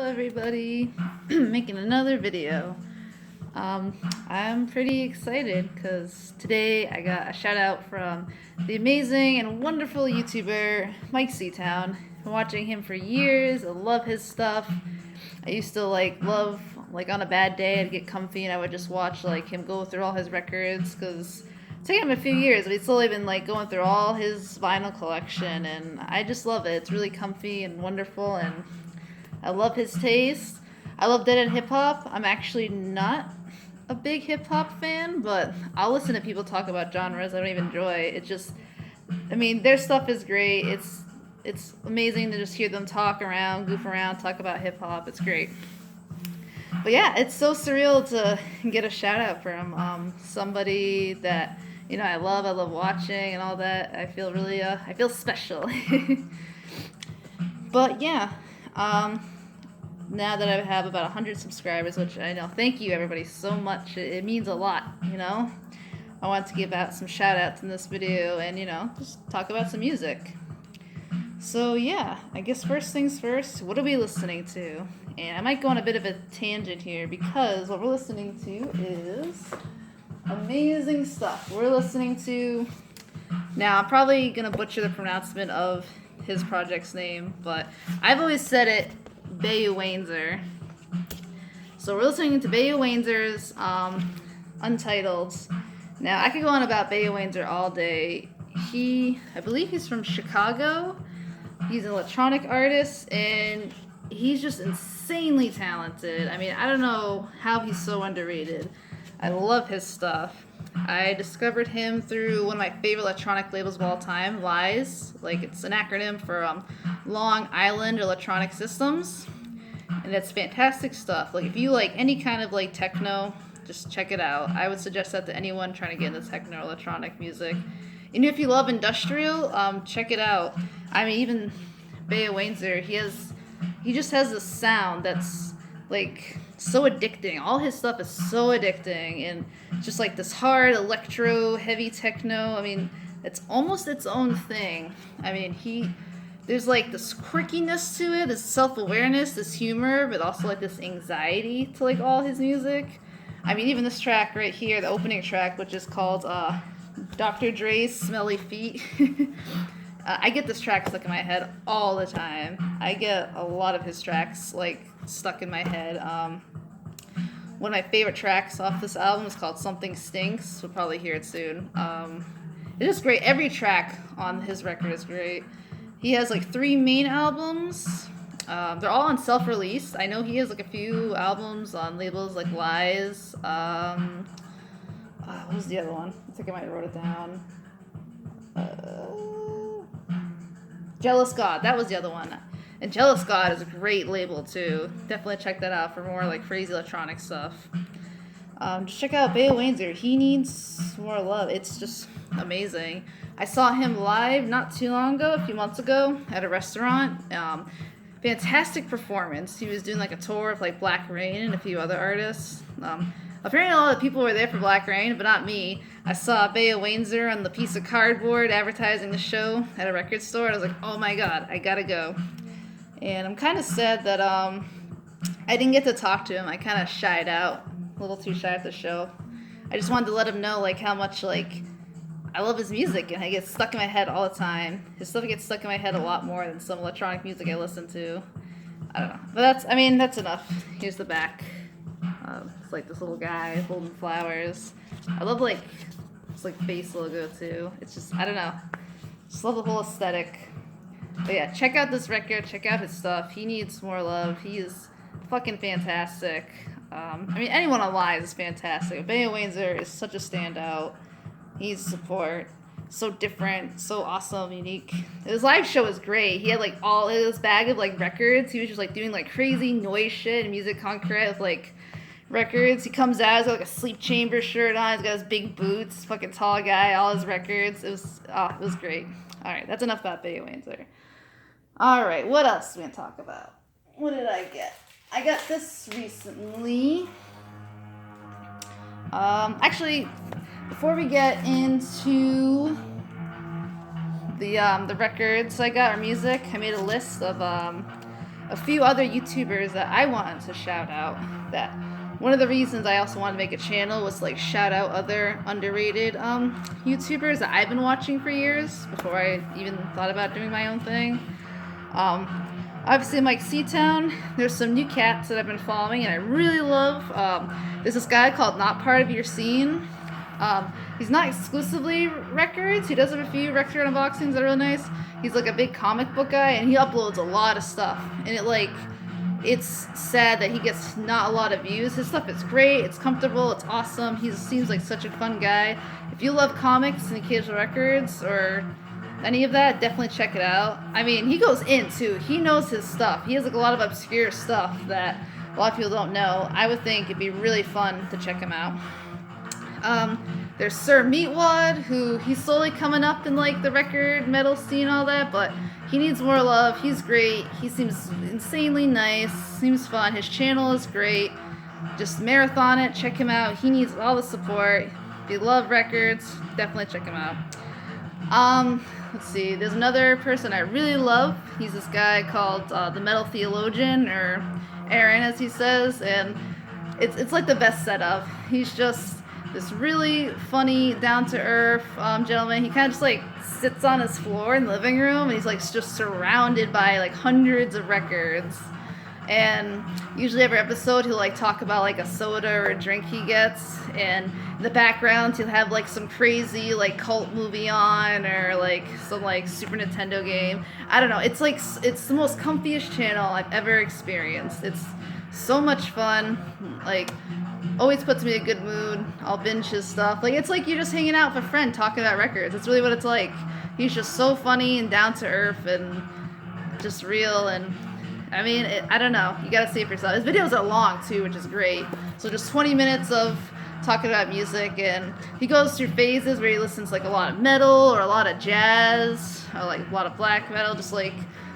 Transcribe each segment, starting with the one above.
everybody. Making another video. I'm pretty excited because today I got a shout out from the amazing and wonderful YouTuber Myke C. Been watching him for years. I love his stuff. I used to love on a bad day I'd get comfy and I would just watch him go through all his records because it's taken him a few years, but he's slowly been going through all his vinyl collection, and I just love it. It's really comfy and wonderful, and I love his taste. I love Dead End Hip Hop. I'm actually not a big hip hop fan, but I'll listen to people talk about genres I don't even enjoy. It's just, their stuff is great. It's amazing to just hear them talk around, goof around, talk about hip hop. It's great. But yeah, it's so surreal to get a shout out from somebody that I love watching and all that. I feel really I feel special. But yeah, now that I have about 100 subscribers, which I know, thank you everybody so much. It means a lot, I want to give out some shout outs in this video and, just talk about some music. So yeah, I guess first things first, what are we listening to? And I might go on a bit of a tangent here because what we're listening to is amazing stuff. We're listening to, now I'm probably going to butcher the pronouncement of his project's name, but I've always said it, Wanzer. So we're listening to Wanzer's Untitled. Now I could go on about Wanzer all day. I believe he's from Chicago. He's an electronic artist and he's just insanely talented. I don't know how he's so underrated. I love his stuff. I discovered him through one of my favorite electronic labels of all time, Lies. It's an acronym for Long Island Electronic Systems. And it's fantastic stuff. If you like any kind of techno, just check it out. I would suggest that to anyone trying to get into techno electronic music. And if you love industrial, check it out. Even Beau Wanzer, he just has this sound that's so addicting. All his stuff is so addicting, and just this hard electro, heavy techno. It's almost its own thing. There's this quirkiness to it, this self-awareness, this humor, but also this anxiety to all his music. Even this track right here, the opening track, which is called Dr. Dre's Smelly Feet. I get this track stuck in my head all the time. I get a lot of his tracks stuck in my head. One of my favorite tracks off this album is called Something Stinks. We'll probably hear it soon. It's just great. Every track on his record is great. He has 3 main albums. They're all on self-release. I know he has a few albums on labels like Lies. What was the other one? I think I might have wrote it down. Jealous God. That was the other one. And Jealous God is a great label too. Definitely check that out for more crazy electronic stuff. Just check out Beau Wanzer. He needs more love. It's just amazing. I saw him live not too long ago, a few months ago, at a restaurant. Fantastic performance. He was doing a tour of Black Rain and a few other artists. Apparently a lot of people were there for Black Rain, but not me. I saw Beau Wanzer on the piece of cardboard advertising the show at a record store, and I was like, oh my god, I gotta go. And I'm kind of sad that I didn't get to talk to him. I kind of shied out, a little too shy at the show. I just wanted to let him know how much I love his music, and it gets stuck in my head all the time. His stuff gets stuck in my head a lot more than some electronic music I listen to. I don't know, but that's enough. Here's the back. It's this little guy holding flowers. I love this face logo too. It's just, I don't know, just love the whole aesthetic. But yeah, check out this record, check out his stuff. He needs more love. He is fucking fantastic. Anyone on Lies is fantastic. Beau Wanzer is such a standout. He needs support. So different, so awesome, unique. His live show was great. He had all his bag of records. He was just doing crazy noise shit and music concrete with records. He comes out, he's got a Sleep Chamber shirt on, he's got his big boots, fucking tall guy, all his records. It was great. Alright, that's enough about Beau Wanzer. Alright, what else are we gonna talk about? What did I get? I got this recently. Actually, before we get into the records I got, or music, I made a list of a few other YouTubers that I wanted to shout out. That one of the reasons I also wanted to make a channel was like shout out other underrated YouTubers that I've been watching for years before I even thought about doing my own thing. Obviously, Myke C Town. There's some new cats that I've been following and I really love. There's this guy called Not Part of Your Scene. He's not exclusively records. He does have a few record unboxings that are really nice. He's like a big comic book guy, and he uploads a lot of stuff. And it's sad that he gets not a lot of views. His stuff is great. It's comfortable. It's awesome. He seems like such a fun guy. If you love comics and occasional records or any of that, definitely check it out. I mean, he goes in too. He knows his stuff. He has like a lot of obscure stuff that a lot of people don't know. I would think it'd be really fun to check him out. There's Sir Meatwad, who he's slowly coming up in like the record metal scene and all that, but he needs more love. He's great. He seems insanely nice. Seems fun. His channel is great. Just marathon it. Check him out. He needs all the support. If you love records, definitely check him out. Let's see. There's another person I really love. He's this guy called the Metal Theologian, or Aaron as he says, and it's like the best setup. He's just this really funny, down-to-earth gentleman. He kind of just like sits on his floor in the living room, and he's like just surrounded by like hundreds of records. And usually every episode he'll like talk about like a soda or a drink he gets, and in the background he'll have like some crazy like cult movie on, or like some like Super Nintendo game. I don't know. It's the most comfiest channel I've ever experienced. It's so much fun. Like, always puts me in a good mood. I'll binge his stuff. Like, it's like you're just hanging out with a friend talking about records. That's really what it's like. He's just so funny and down to earth and just real. And I mean, I don't know. You gotta see it for yourself. His videos are long too, which is great. So just 20 minutes of talking about music, and he goes through phases where he listens to like a lot of metal or a lot of jazz or like a lot of black metal, just like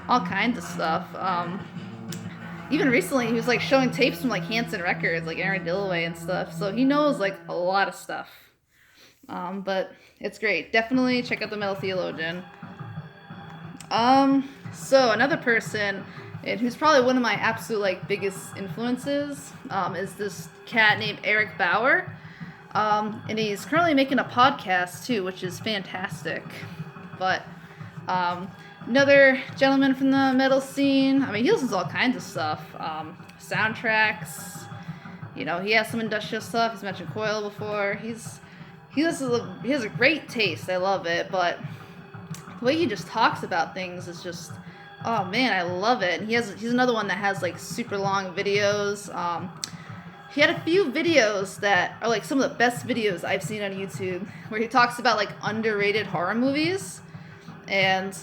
all kinds of stuff. Even recently, he was like showing tapes from like Hanson Records, like Aaron Dillaway and stuff. So he knows like a lot of stuff. But it's great. Definitely check out the Metal Theologian. So another person, and who's probably one of my absolute like biggest influences, is this cat named Eric Bauer. And he's currently making a podcast too, which is fantastic. But another gentleman from the metal scene. I mean, he listens to all kinds of stuff. Soundtracks. You know, he has some industrial stuff. He's mentioned Coil before. He has a great taste. I love it. But the way he just talks about things is just, oh man, I love it. And he's another one that has like super long videos. He had a few videos that are like some of the best videos I've seen on YouTube, where he talks about like underrated horror movies. And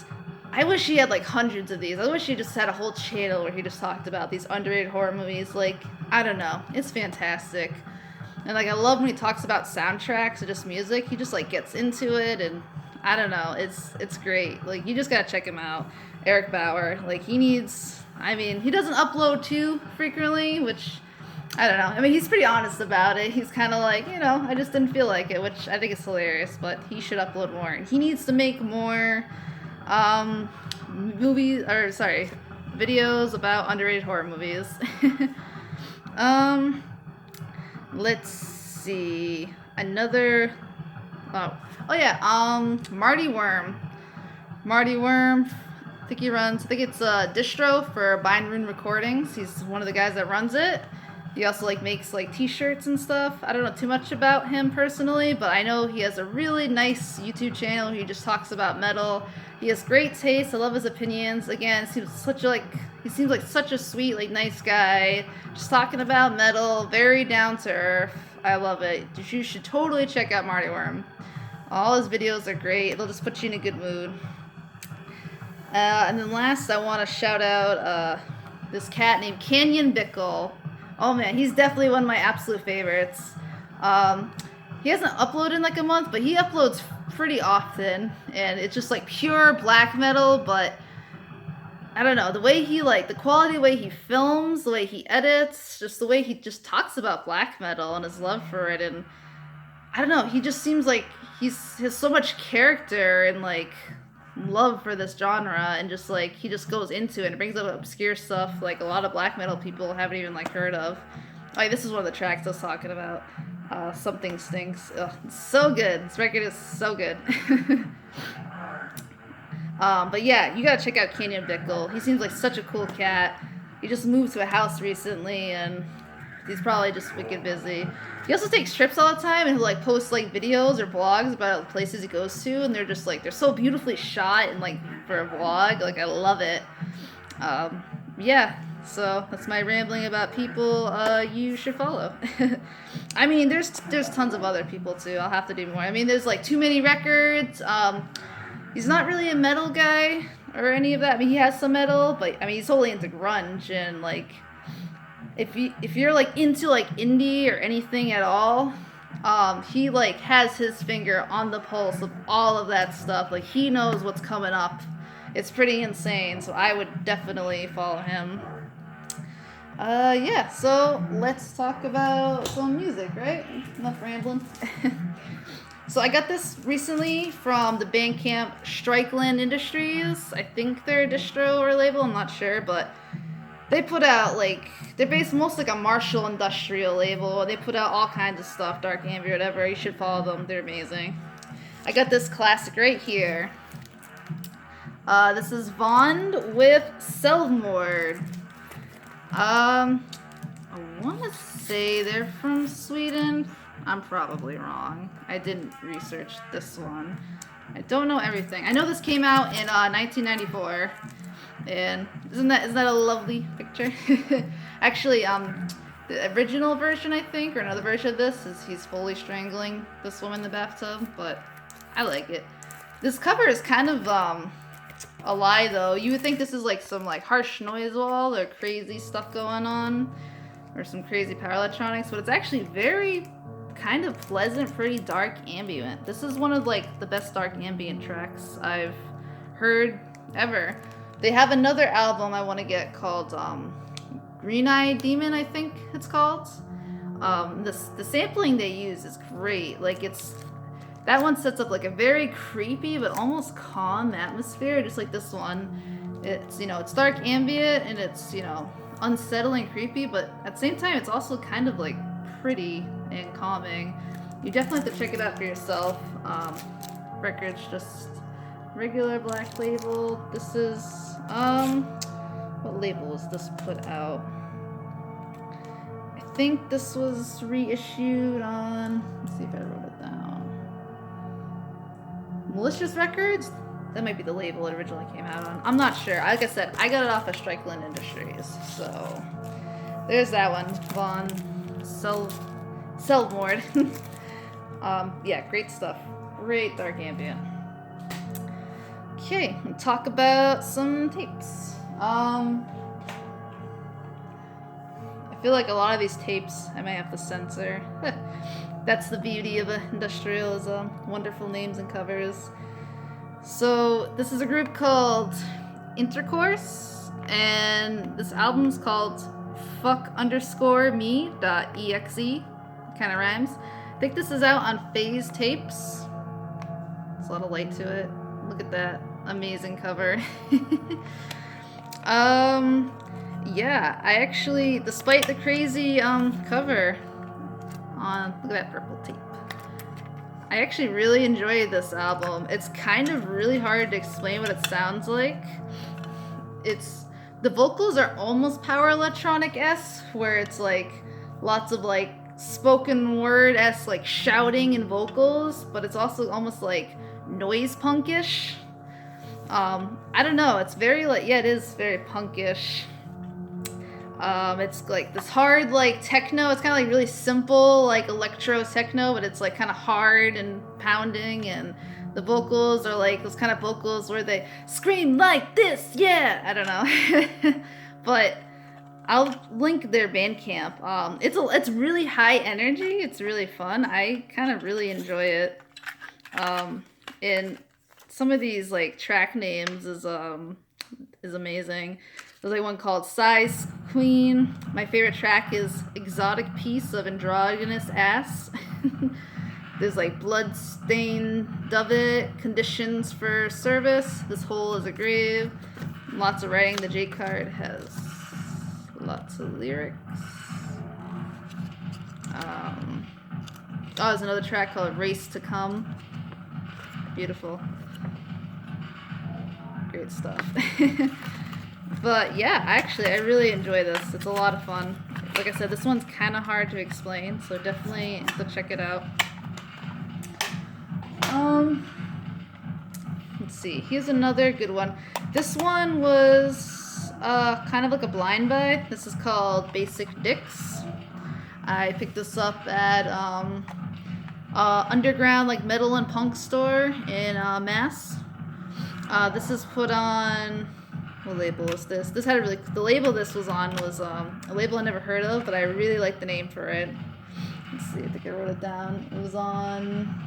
I wish he had like hundreds of these. I wish he just had a whole channel where he just talked about these underrated horror movies. Like, I don't know. It's fantastic. And like, I love when he talks about soundtracks or just music. He just like gets into it, and I don't know. It's great. Like, you just gotta check him out. Eric Bauer. Like, he doesn't upload too frequently, which, I don't know. I mean, he's pretty honest about it. He's kind of like, I just didn't feel like it, which I think is hilarious, but he should upload more. And he needs to make more videos about underrated horror movies. Let's see. Marty Worm. Marty Worm, I think it's a distro for Bind Rune Recordings. He's one of the guys that runs it. He also like makes like t-shirts and stuff. I don't know too much about him personally, but I know he has a really nice YouTube channel where he just talks about metal. He has great taste. I love his opinions. Again, he seems like such a sweet, like nice guy. Just talking about metal, very down to earth. I love it. You should totally check out Marty Worm. All his videos are great. They'll just put you in a good mood. And then last, I want to shout out this cat named Kanyon Bickel. Oh man, he's definitely one of my absolute favorites. He hasn't uploaded in like a month, but he uploads pretty often, and it's just like pure black metal. But I don't know, the quality, the way he films, the way he edits, just the way he just talks about black metal and his love for it, and I don't know, he just seems like he has so much character and like love for this genre, and just like he just goes into it and brings up obscure stuff like a lot of black metal people haven't even like heard of. Like this is one of the tracks I was talking about. Something Stinks. Ugh, it's so good. This record is so good. But yeah, you gotta check out Kanyon Bickel. He seems like such a cool cat. He just moved to a house recently, and he's probably just wicked busy. He also takes trips all the time, and he'll like post like videos or blogs about places he goes to, and they're just like they're so beautifully shot and like for a vlog. Like I love it. Yeah. So that's my rambling about people you should follow. I mean, there's tons of other people too. I'll have to do more. I mean, there's like Too Many Records. He's not really a metal guy or any of that. I mean, he has some metal, but I mean, he's totally into grunge, and like if you're like into like indie or anything at all, he like has his finger on the pulse of all of that stuff. Like he knows what's coming up. It's pretty insane. So I would definitely follow him. Yeah, so let's talk about some music, right? Enough rambling. So I got this recently from the Bandcamp Strickland Industries. I think they're a distro or a label, I'm not sure, but they put out like, they're based mostly like a Marshall industrial label. They put out all kinds of stuff, dark ambient, whatever. You should follow them, they're amazing. I got this classic right here. This is Vond with Selvmord. I want to say they're from Sweden. I'm probably wrong. I didn't research this one. I don't know everything. I know this came out in 1994, and isn't that a lovely picture? Actually, the original version, I think, or another version of this is he's fully strangling this woman in the bathtub, but I like it. This cover is kind of a lie though. You would think this is like some like harsh noise wall or crazy stuff going on, or some crazy power electronics, but it's actually very kind of pleasant, pretty dark ambient. This is one of like the best dark ambient tracks I've heard ever. They have another album I want to get called Green Eye Demon, I think it's called. The sampling they use is great. Like that one sets up like a very creepy but almost calm atmosphere, just like this one. It's, it's dark ambient and it's, unsettling, creepy, but at the same time it's also kind of like pretty and calming. You definitely have to check it out for yourself. Record's just regular black label. This is what label was this put out? I think this was reissued on, let's see if I wrote it down. Malicious Records? That might be the label it originally came out on. I'm not sure. Like I said, I got it off of Strickland Industries. So there's that one. Von Selvmord. Yeah, great stuff. Great dark ambient. Okay, we'll talk about some tapes. I feel like a lot of these tapes I might have to censor. That's the beauty of industrialism. Wonderful names and covers. So this is a group called Intercourse, and this album's called fuck_me.exe. Kind of rhymes. I think this is out on Phase Tapes. There's a lot of light to it. Look at that amazing cover. Yeah, I actually, despite the crazy cover on, look at that purple tape, I actually really enjoyed this album. It's kind of really hard to explain what it sounds like. The vocals are almost power electronic-esque, where it's like lots of like spoken word-esque like shouting and vocals, but it's also almost like noise punkish. I don't know, it's very like, yeah, it is very punkish. It's like this hard like techno. It's kind of like really simple like electro techno, but it's like kind of hard and pounding, and the vocals are like those kind of vocals where they scream like this, yeah. I don't know. But I'll link their Bandcamp. It's really high energy. It's really fun. I kind of really enjoy it. And some of these like track names is amazing. There's like one called Size Queen. My favorite track is Exotic Piece of Androgynous Ass. There's like blood-stained dovet, conditions for service. This hole is a grave. Lots of writing. The J card has lots of lyrics. Oh, there's another track called Race to Come. Beautiful. Great stuff. But yeah, actually, I really enjoy this. It's a lot of fun. Like I said, this one's kind of hard to explain, so definitely go check it out. Let's see. Here's another good one. This one was kind of like a blind buy. This is called Basic Dicks. I picked this up at underground like metal and punk store in Mass. This is put on. What label is this? This had a really. The label this was on was a label I never heard of, but I really like the name for it. Let's see. I think I wrote it down. It was on.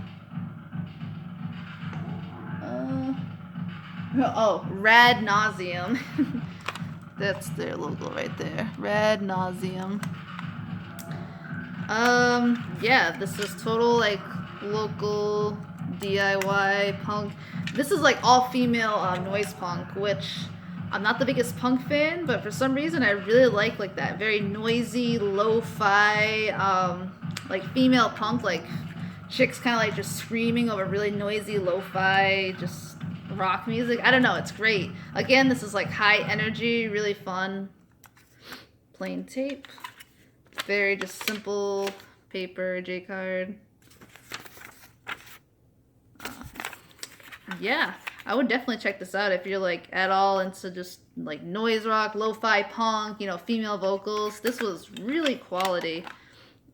Rad Nauseum. That's their logo right there. Rad Nauseum. Yeah, this is total like local DIY punk. This is like all female noise punk, which I'm not the biggest punk fan, but for some reason I really like that very noisy lo-fi like female punk, like chicks kind of like just screaming over really noisy lo-fi just rock music. I don't know, it's great. Again, this is like high energy, really fun. Plain tape. Very just simple paper, J card. Yeah, I would definitely check this out if you're like at all into just like noise rock, lo-fi punk, you know, female vocals. This was really quality.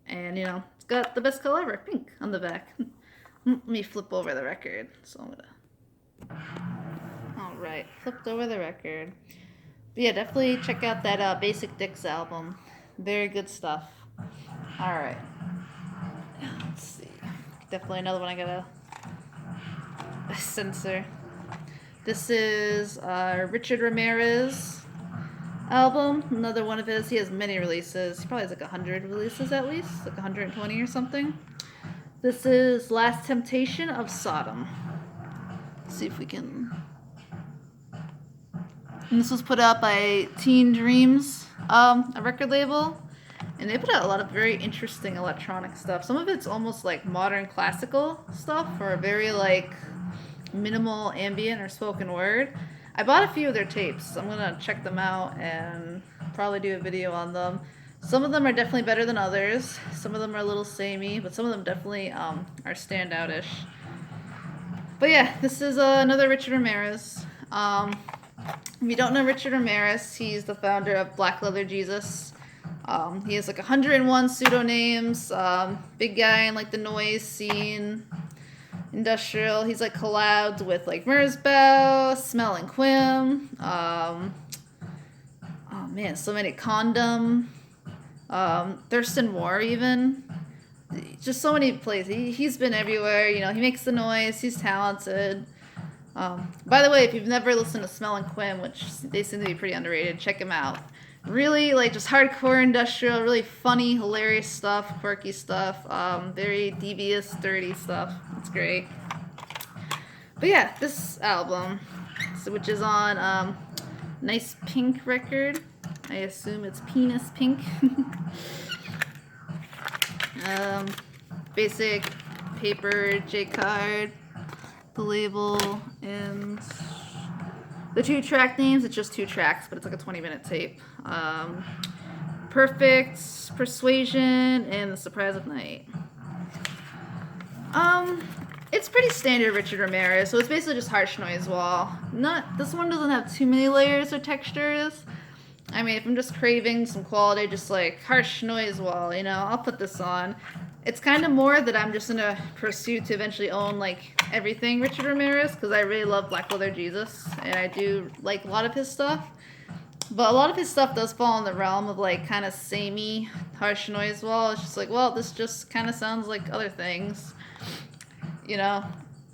And, you know, it's got the best color ever, pink, on the back. Let me flip over the record. So I'm gonna... Alright, flipped over the record. But yeah, definitely check out that Basic Dicks album. Very good stuff. Alright. Let's see. Definitely another one I gotta censor. This is Richard Ramirez album. Another one of his. He has many releases. He probably has like 100 releases at least. Like 120 or something. This is Last Temptation of Sodom. Let's see if we can... And this was put out by Teen Dreams, a record label. And they put out a lot of very interesting electronic stuff. Some of it's almost like modern classical stuff, or very like minimal ambient or spoken word. I bought a few of their tapes. I'm gonna check them out and probably do a video on them. Some of them are definitely better than others. Some of them are a little samey, but some of them definitely are standout-ish. But yeah, this is another Richard Ramirez. If you don't know Richard Ramirez, he's the founder of Black Leather Jesus. He has like 101 pseudonames. Big guy in like the noise scene, industrial. He's like collabed with like Beau, Smell and Quim. Oh man, so many. Condom. Thurston Moore even. Just so many places. He's been everywhere. You know, he makes the noise. He's talented. By the way, if you've never listened to Smell and Quim, which they seem to be pretty underrated, check him out. Really, like, just hardcore industrial, really funny, hilarious stuff, quirky stuff, very devious, dirty stuff. It's great. But yeah, this album, which is on Nice Pink record. I assume it's Penis Pink. Basic paper J-card. The label and the 2 track names. It's just 2 tracks, but it's like a 20-minute tape. Perfect, Persuasion, and The Surprise of Night. It's pretty standard Richard Ramirez, so it's basically just harsh noise wall. This one doesn't have too many layers or textures. I mean, if I'm just craving some quality, just like harsh noise wall, you know, I'll put this on. It's kind of more that I'm just in a pursuit to eventually own like everything Richard Ramirez, because I really love Black Leather Jesus, and I do like a lot of his stuff. But a lot of his stuff does fall in the realm of like kind of samey, harsh noise wall. It's just like, well, this just kind of sounds like other things, you know.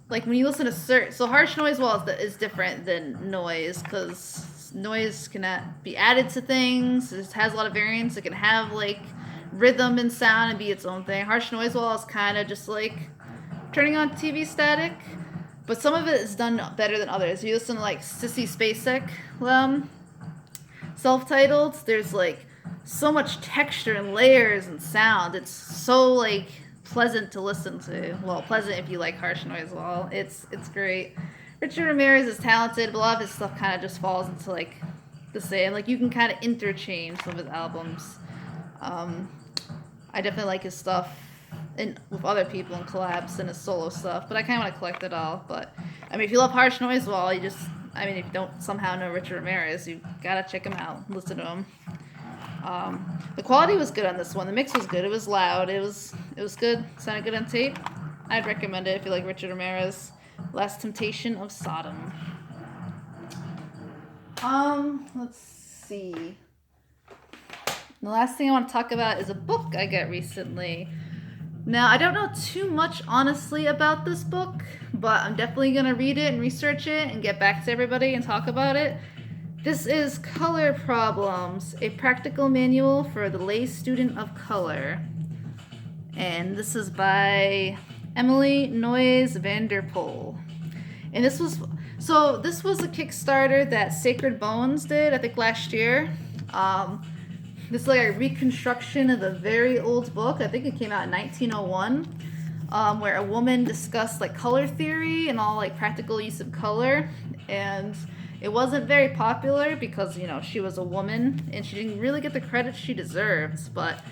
Like when you listen to so harsh noise wall is different than noise, because noise can be added to things. It has a lot of variance. It can have like rhythm and sound and be its own thing. Harsh noise wall is kind of just like turning on TV static, but some of it is done better than others. If you listen to like Sissy Spacek, Self-Titled, there's like so much texture and layers and sound. It's so like pleasant to listen to. Well, pleasant if you like harsh noise. Well, it's great. Richard Ramirez is talented, but a lot of his stuff kind of just falls into like the same. Like you can kind of interchange some of his albums. I definitely like his stuff with other people and collabs and his solo stuff, but I kind of want to collect it all. But I mean, if you love harsh noise, well, if you don't somehow know Richard Ramirez, you gotta check him out, listen to him. The quality was good on this one. The mix was good. It was loud. It was good. Sounded good on tape. I'd recommend it if you like Richard Ramirez. Last Temptation of Sodom. Let's see. The last thing I want to talk about is a book I got recently. Now, I don't know too much, honestly, about this book, but I'm definitely going to read it and research it and get back to everybody and talk about it. This is Color Problems, a practical manual for the lay student of color. And this is by Emily Noyes Vanderpool. And this was a Kickstarter that Sacred Bones did, I think last year. This is like a reconstruction of a very old book. I think it came out in 1901, where a woman discussed like color theory and all like practical use of color. And it wasn't very popular because, you know, she was a woman and she didn't really get the credit she deserves. But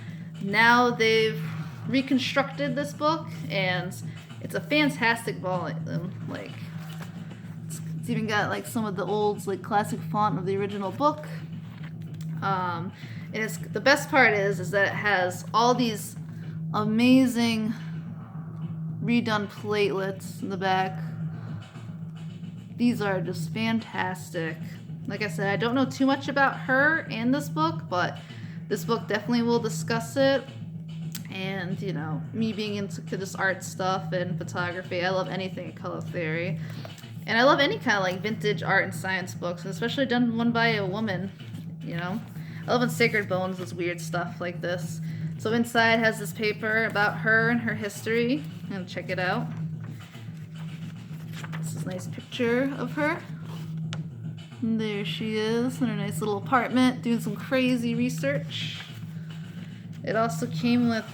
now they've reconstructed this book and it's a fantastic volume. Like, it's even got like some of the old like classic font of the original book. And it's the best part is that it has all these amazing redone platelets in the back. These are just fantastic. Like I said, I don't know too much about her and this book, but this book definitely will discuss it. And, you know, me being into this art stuff and photography, I love anything in color theory. And I love any kind of like vintage art and science books, and especially done one by a woman, you know. I love when Sacred Bones does weird stuff like this. So inside has this paper about her and her history. I'm gonna check it out. This is a nice picture of her. And there she is in her nice little apartment doing some crazy research. It also came with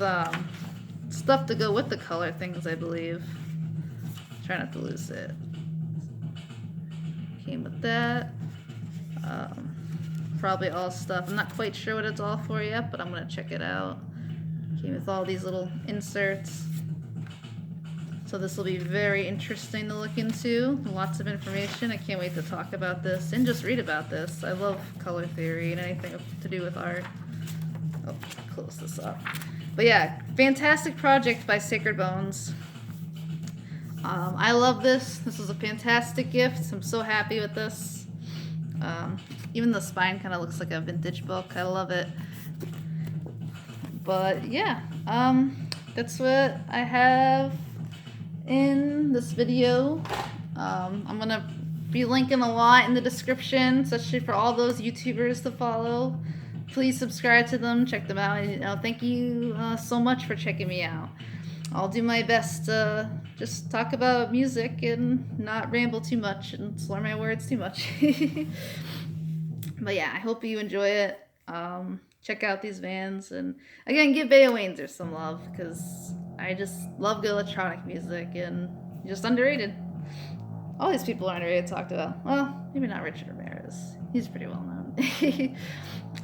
stuff to go with the color things, I believe. Try not to lose it. Came with that. Probably all stuff. I'm not quite sure what it's all for yet, but I'm going to check it out. Came with all these little inserts. So this will be very interesting to look into. Lots of information. I can't wait to talk about this and just read about this. I love color theory and anything to do with art. Oh, close this up. But yeah, fantastic project by Sacred Bones. I love this. This was a fantastic gift. I'm so happy with this. Even the spine kind of looks like a vintage book. I love it. But yeah, that's what I have in this video. I'm going to be linking a lot in the description, especially for all those YouTubers to follow. Please subscribe to them, check them out. And, you know, thank you so much for checking me out. I'll do my best to just talk about music and not ramble too much and slur my words too much. But yeah, I hope you enjoy it. Check out these bands. And again, give Beau Wanzer some love because I just love good electronic music and just underrated. All these people are underrated talked about. Well, maybe not Richard Ramirez. He's pretty well known.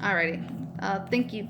Alrighty. Thank you.